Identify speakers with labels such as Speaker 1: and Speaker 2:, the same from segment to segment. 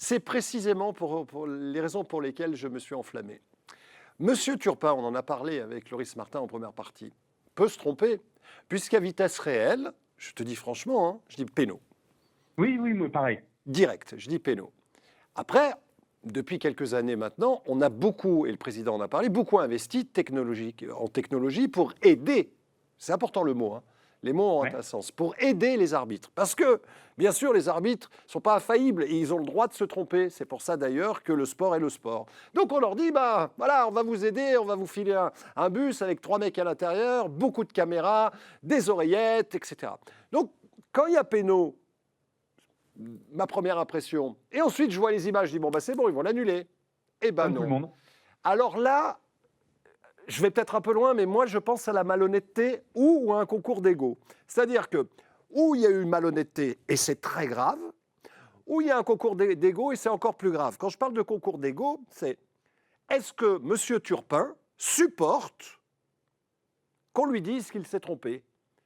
Speaker 1: C'est précisément pour les raisons pour lesquelles je me suis enflammé. Monsieur Turpin, on en a parlé avec Loris Martin en première partie, peut se tromper, puisqu'à vitesse réelle, je te dis franchement, hein, je dis péno.
Speaker 2: Oui, oui, moi pareil.
Speaker 1: Direct, je dis péno. Après, depuis quelques années maintenant, on a beaucoup, et le président en a parlé, beaucoup investi en technologie pour aider, c'est important le mot, hein, les mots ont
Speaker 2: Ouais.
Speaker 1: un sens, pour aider les arbitres. Parce que, bien sûr, les arbitres ne sont pas infaillibles et ils ont le droit de se tromper. C'est pour ça d'ailleurs que le sport est le sport. Donc on leur dit, bah voilà, on va vous aider, on va vous filer un bus avec 3 mecs à l'intérieur, beaucoup de caméras, des oreillettes, etc. Donc quand il y a péno, ma première impression, et ensuite je vois les images, je dis, bon bah c'est bon, ils vont l'annuler. Eh ben
Speaker 2: Comme tout le
Speaker 1: non.
Speaker 2: monde.
Speaker 1: Alors là, je vais peut-être un peu loin, mais moi je pense à la malhonnêteté ou à un concours d'ego. C'est-à-dire que où il y a eu une malhonnêteté et c'est très grave, ou il y a un concours d'ego et c'est encore plus grave. Quand je parle de concours d'ego, c'est est-ce que M. Turpin supporte qu'on lui dise qu'il s'est trompé?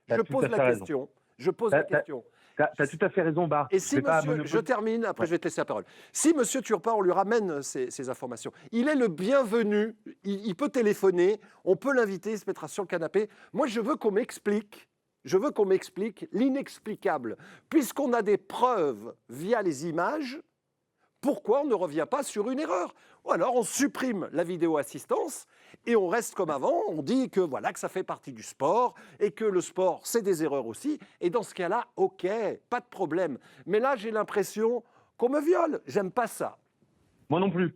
Speaker 2: Tu as
Speaker 1: Je
Speaker 2: tout
Speaker 1: pose
Speaker 2: à
Speaker 1: la
Speaker 2: fait raison.
Speaker 1: question. Je pose
Speaker 2: Tu
Speaker 1: la question.
Speaker 2: as tout à fait raison, Bart.
Speaker 1: Et
Speaker 2: Je
Speaker 1: si
Speaker 2: vais pas
Speaker 1: monsieur, je
Speaker 2: monopoliser.
Speaker 1: termine, après
Speaker 2: Ouais.
Speaker 1: je vais te laisser la parole. Si monsieur Turpin, on lui ramène ces informations, il est le bienvenu, il peut téléphoner, on peut l'inviter, il se mettra sur le canapé. Moi, je veux qu'on m'explique l'inexplicable. Puisqu'on a des preuves via les images, pourquoi on ne revient pas sur une erreur? Ou alors on supprime la vidéo assistance et on reste comme avant, on dit que voilà que ça fait partie du sport et que le sport c'est des erreurs aussi et dans ce cas-là, OK, pas de problème. Mais là, j'ai l'impression qu'on me viole, j'aime pas ça.
Speaker 2: Moi non plus.